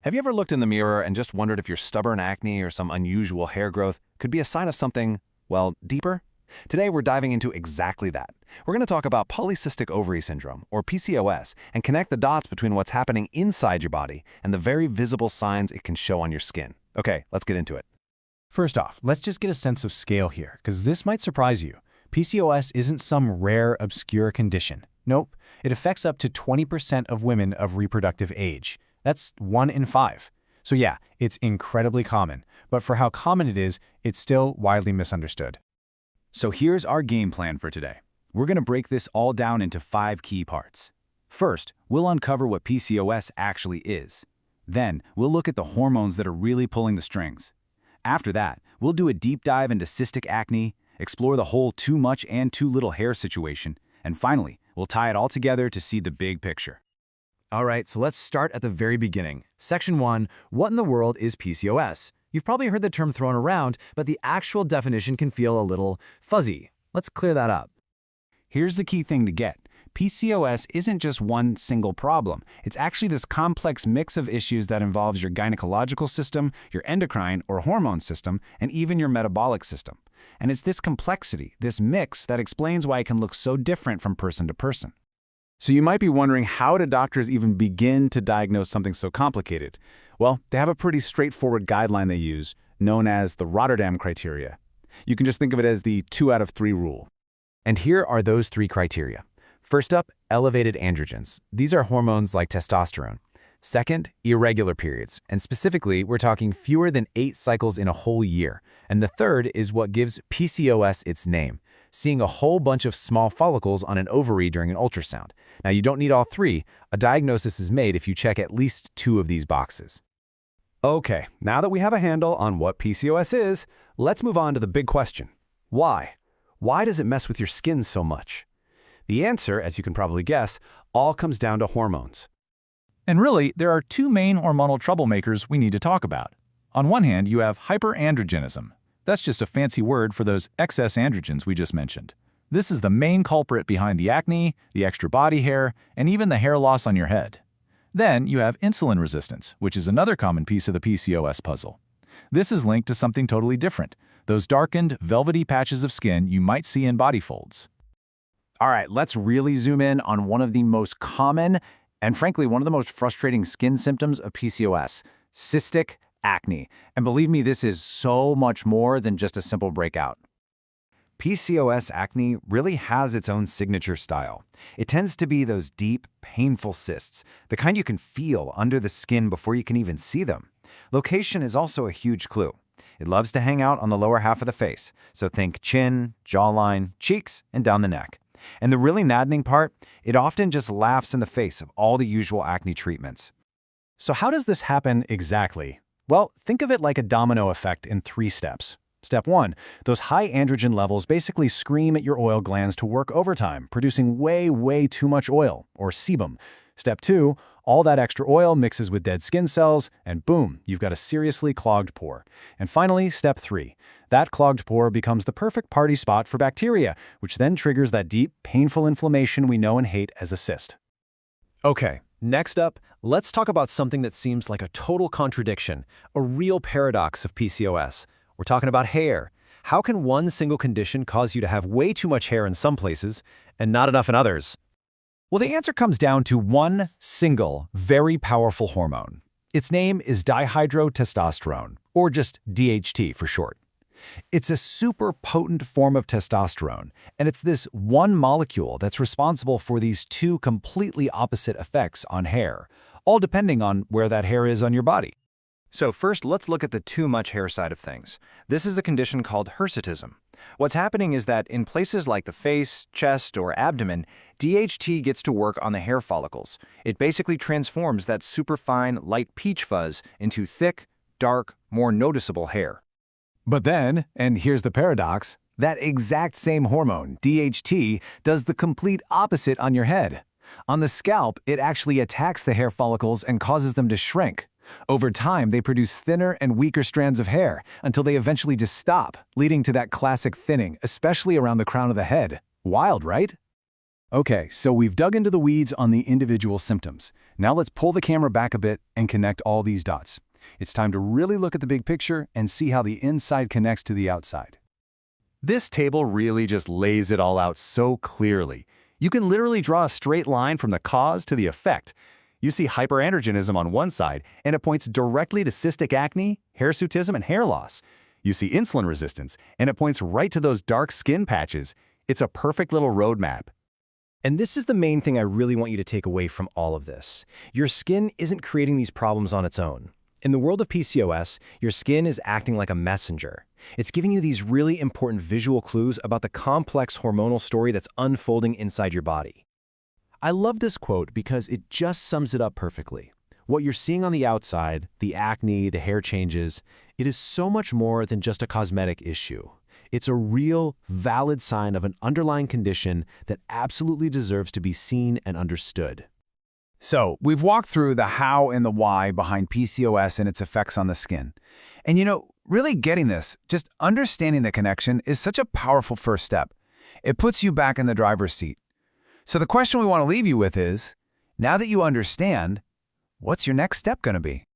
Have you ever looked in the mirror and just wondered if your stubborn acne or some unusual hair growth could be a sign of something, well, deeper? Today we're diving into exactly that. We're going to talk about Polycystic Ovary Syndrome, or PCOS, and connect the dots between what's happening inside your body and the very visible signs it can show on your skin. Okay, let's get into it. First off, let's just get a sense of scale here, because this might surprise you. PCOS isn't some rare, obscure condition. Nope, it affects up to 20% of women of reproductive age. That's 1 in 5. So yeah, it's incredibly common, but for how common it is, it's still widely misunderstood. So here's our game plan for today. We're going to break this all down into 5 key parts. First, we'll uncover what PCOS actually is. Then, we'll look at the hormones that are really pulling the strings. After that, we'll do a deep dive into cystic acne, explore the whole too much and too little hair situation, and finally, we'll tie it all together to see the big picture. All right, so let's start at the very beginning. Section 1, what in the world is PCOS? You've probably heard the term thrown around, but the actual definition can feel a little fuzzy. Let's clear that up. Here's the key thing to get. PCOS isn't just one single problem. It's actually this complex mix of issues that involves your gynecological system, your endocrine or hormone system, and even your metabolic system. And it's this complexity, this mix, that explains why it can look so different from person to person. So you might be wondering, how do doctors even begin to diagnose something so complicated? Well, they have a pretty straightforward guideline they use, known as the Rotterdam criteria. You can just think of it as the 2 out of 3 rule. And here are those 3 criteria. First up, elevated androgens. These are hormones like testosterone. Second, irregular periods, and specifically, we're talking fewer than 8 cycles in a whole year. And the third is what gives PCOS its name, seeing a whole bunch of small follicles on an ovary during an ultrasound. Now, you don't need all 3. A diagnosis is made if you check at least 2 of these boxes. Okay, now that we have a handle on what PCOS is, let's move on to the big question. Why? Why does it mess with your skin so much? The answer, as you can probably guess, all comes down to hormones. And really, there are 2 main hormonal troublemakers we need to talk about. On one hand, you have hyperandrogenism. That's just a fancy word for those excess androgens we just mentioned. This is the main culprit behind the acne, the extra body hair, and even the hair loss on your head. Then you have insulin resistance, which is another common piece of the PCOS puzzle. This is linked to something totally different, those darkened, velvety patches of skin you might see in body folds. All right, let's really zoom in on one of the most common and frankly one of the most frustrating skin symptoms of PCOS, cystic acne. And believe me, this is so much more than just a simple breakout. PCOS acne really has its own signature style. It tends to be those deep, painful cysts, the kind you can feel under the skin before you can even see them. Location is also a huge clue. It loves to hang out on the lower half of the face, so think chin, jawline, cheeks, and down the neck. And the really maddening part, it often just laughs in the face of all the usual acne treatments. So how does this happen exactly? Well, think of it like a domino effect in 3 steps. Step 1, those high androgen levels basically scream at your oil glands to work overtime, producing way too much oil, or sebum. Step 2, all that extra oil mixes with dead skin cells, and boom, you've got a seriously clogged pore. And finally, step 3, that clogged pore becomes the perfect party spot for bacteria, which then triggers that deep, painful inflammation we know and hate as a cyst. Okay, next up, let's talk about something that seems like a total contradiction, a real paradox of PCOS. We're talking about hair. How can one single condition cause you to have way too much hair in some places and not enough in others? Well, the answer comes down to one single, very powerful hormone. Its name is dihydrotestosterone, or just DHT for short. It's a super potent form of testosterone, and it's this one molecule that's responsible for these 2 completely opposite effects on hair, all depending on where that hair is on your body. So first, let's look at the too much hair side of things. This is a condition called hirsutism. What's happening is that in places like the face, chest, or abdomen, DHT gets to work on the hair follicles. It basically transforms that superfine, light peach fuzz into thick, dark, more noticeable hair. But then, and here's the paradox, that exact same hormone, DHT, does the complete opposite on your head. On the scalp, it actually attacks the hair follicles and causes them to shrink. Over time, they produce thinner and weaker strands of hair until they eventually just stop, leading to that classic thinning, especially around the crown of the head. Wild, right? Okay, so we've dug into the weeds on the individual symptoms. Now let's pull the camera back a bit and connect all these dots. It's time to really look at the big picture and see how the inside connects to the outside. This table really just lays it all out so clearly. You can literally draw a straight line from the cause to the effect. You see hyperandrogenism on one side, and it points directly to cystic acne, hirsutism, and hair loss. You see insulin resistance, and it points right to those dark skin patches. It's a perfect little roadmap. And this is the main thing I really want you to take away from all of this. Your skin isn't creating these problems on its own. In the world of PCOS, your skin is acting like a messenger. It's giving you these really important visual clues about the complex hormonal story that's unfolding inside your body. I love this quote because it just sums it up perfectly. What you're seeing on the outside, the acne, the hair changes, it is so much more than just a cosmetic issue. It's a real, valid sign of an underlying condition that absolutely deserves to be seen and understood. So, we've walked through the how and the why behind PCOS and its effects on the skin. And really getting this, just understanding the connection is such a powerful first step. It puts you back in the driver's seat. So the question we want to leave you with is, now that you understand, what's your next step going to be?